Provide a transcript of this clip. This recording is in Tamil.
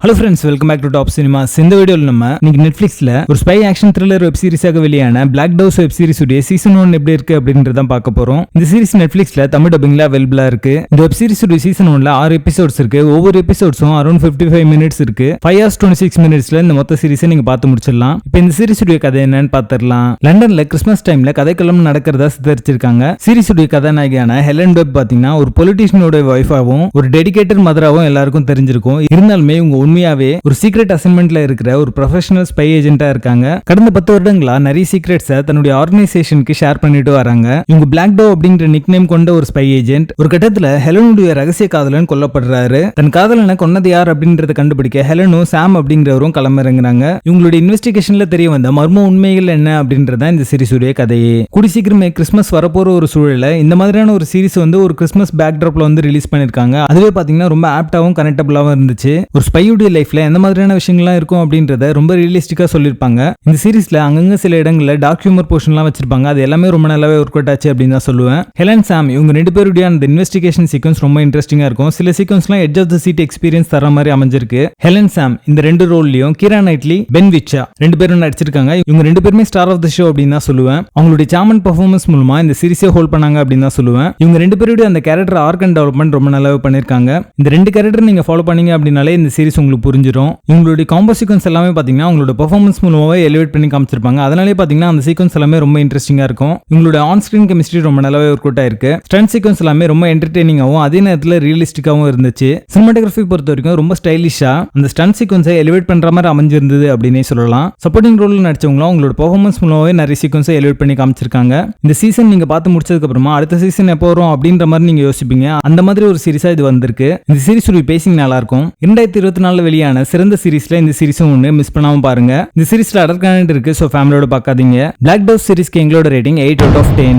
Hello friends, welcome back to Top Cinemas. இந்த வீடியோவில் நம்ம இன்னைக்கு நெட்ஃபிளிக்ஸ்ல ஒரு ஸ்பை ஆக்ஷன் த்ரில்லர் வெப் சீரிஸாக வெளியான பிளாக் டவுஸ் வெப் சீரிஸ் உடைய சீசன் 1 எப்படி இருக்கு அப்படின்றத பார்க்க போறோம். இந்த சீரிஸ் நெட்ஃபிளிக்ஸ்ல தமிழ் டப்பிங்ல அவைலபிளா இருக்கு. இந்த வெப் சீரிஸ் உடைய சீசன் 1ல 6 எபிசோட்ஸ் இருக்கு. ஒவ்வொரு எபிசோட்ஸும் அரௌண்ட் 55 மினிட்ஸ் இருக்கு. 5 hours 26 மினிட்ஸ்ல இந்த மொத்த சீரிஸை நீங்க பார்த்து முடிச்சிடலாம். இப்போ இந்த சீரிஸ் உடைய கதை என்னன்னு பார்த்துடலாம். லண்டன்ல கிறிஸ்மஸ் டைம்ல கதைக்களம் நடக்கிறதா சித்தரிச்சிருக்காங்க. சீரிஸ் உடைய கதாநாயகியான ஹெலன் வெப் பாத்தீங்கன்னா ஒரு பொலிட்டீஷியனோட வைஃபாவும் ஒரு டெடிகேட்டட் மதராவும் எல்லாருக்கும் தெரிஞ்சிருக்கும். இருந்தாலுமே இவங்க உண்மையாவே ஒரு சீக்ரெட் அசைன்மெண்ட்ல இருக்கிற ஒரு ப்ரொஃபஷனல் ஸ்பை ஏஜென்ட்டா இருக்காங்க. கடந்த 10 வருடங்களா நிறைய சீக்ரெட்ஸை தன்னுடைய ஆர்கனைசேஷனுக்கு ஷேர் பண்ணிட்டு வராங்க. இவங்க பிளாக் டோ அப்படிங்கிற நிக் நேம் கொண்ட ஒரு ஸ்பை ஏஜென்ட் ஒரு கட்டத்துல ஹெலனுடைய ரகசிய காதலன் கொல்லப்படுறாரு. தன் காதலனை கொன்னது யார் அப்படின்றத கண்டுபிடிக்க ஹெலனும் சாம் அப்படிங்கிறவரும் களமிறங்குறாங்க. இவங்களுடைய இன்வெஸ்டிகேஷன்ல தெரிய வந்த மர்ம உண்மைகள் என்ன அப்படின்றத இந்த சீரிஸ் உடைய கதையே. கூடி சீக்கிரமே கிறிஸ்மஸ் வரப்போற ஒரு சூழல இந்த மாதிரியான ஒரு சீரிஸ் ஒரு கிறிஸ்மஸ் பேக்ட்ராப்ல ரிலீஸ் பண்ணிருக்காங்க. அதுவே பாத்தீங்கன்னா ரொம்ப ஆப்டாவும் கனெக்டபிளாவும் இருந்துச்சு. ஒரு ஸ்பையுடைய லைஃப்ல எந்த மாதிரியான விஷயங்கள்லாம் இருக்கும் அப்படின்றத ரொம்ப ரியலிஸ்டிக்கா சொல்லியிருப்பாங்க. இந்த சீரிஸ்ல அங்கங்க சில இடங்கள்ல டார்க் ஹியூமர் போர்ஷன்லாம் வச்சிருப்பாங்க. அது எல்லாமே ரொம்ப நல்லாவே ஒர்க் அவுட் ஆச்சு அப்படின்னு தான் சொல்லுவேன். ஹெலன் சாம் இவங்க ரெண்டு பேருடைய அந்த இன்வெஸ்டிகேஷன் சீக்வன்ஸ் ரொம்ப இன்ட்ரெஸ்டிங்கா இருக்கும். சில சீக்வன்ஸ்லாம் edge of the seat experience தர மாதிரி அமைஞ்சிருக்கு. ஹெலன் சாம் இந்த ரெண்டு ரோல்லயும் கீரா நைட்லி, பென் விச்சா ரெண்டு பேரும் நடிச்சிருக்காங்க. இவங்க ரெண்டு பேருமே ஸ்டார் ஆஃப் தி ஷோ அப்படின்னு தான் சொல்லுவேன். அவங்களுடைய சாமன் பெர்ஃபார்மன்ஸ் மூலமா இந்த சீரிஸே ஹோல்ட் பண்ணாங்க அப்படின்னு தான் சொல்லுவேன். இவங்க ரெண்டு பேருடைய அந்த கேரக்டர் ஆர்க் அண்ட் டெவலப்மெண்ட் ரொம்ப நல்லாவே பண்ணிருக்காங்க. இந்த ரெண்டு கேரக்டர் நீங்க ஃபாலோ பண்ணீங்க அப்படின்னாலே இந்த சீரிஸ் உங்களுக்கு புரிஞ்சிடும். இவங்களுடைய காம்போ சீக்வன்ஸ் எல்லாமே பாத்தீங்கன்னா அவங்களோட பெர்ஃபார்மன்ஸ் மூலமாவே எலிவேட் பண்ணி காமிச்சிருப்பாங்க. அதனாலே பாத்தீங்கன்னா அந்த சீக்வன்ஸ் எல்லாமே ரொம்ப இன்ட்ரெஸ்டிங்கா இருக்கும். இவங்களோட ஆன் ஸ்கிரீன் கெமிஸ்ட்ரி ரொம்ப நல்லாவே ஒர்க் அவுட் ஆயிருக்கு. ஸ்டண்ட் சீக்வன்ஸ் எல்லாமே ரொம்ப என்டர்டெய்னிங்காவும் அதே நேரத்தில் ரியலிஸ்டிக்காவும் இருந்துச்சு. சினிமாட்டோகிராஃபி பொறுத்த வரைக்கும் ரொம்ப ஸ்டைலிஷா அந்த ஸ்டண்ட் சீக்வன்ஸை எலிவேட் பண்ற மாதிரி அமைஞ்சிருந்தது அப்படின்னே சொல்லலாம். சப்போர்ட்டிங் ரோல் நடிச்சவங்களும் அவங்களோட பெர்ஃபார்மன்ஸ் மூலமாவே நிறைய சீக்வன்ஸை எலிவேட் பண்ணி காமிச்சிருக்காங்க. இந்த சீசன் நீங்க பார்த்து முடிச்சதுக்கு அப்புறமா அடுத்த சீசன் எப்போ வரும் அப்படின்ற மாதிரி நீங்க யோசிப்பீங்க. அந்த மாதிரி ஒரு சீரிஸா இது வந்திருக்கு. இந்த சீரிஸ் ஒரு பேசிங் நல்லா இருக்கும். 2024 வெளியான சிறந்த சீரிஸ்ல இந்த சீரிஸும் ஒன்று மிஸ் பண்ணாம பாருங்க. இந்த சீரிஸ்ல அடர் கண்டென்ட் இருக்கு, சோ ஃபேமிலியோட பார்க்காதீங்க. பிளாக் டவுஸ் சீரிஸ்க்கு எங்களோட ரேட்டிங் 8 out of 10.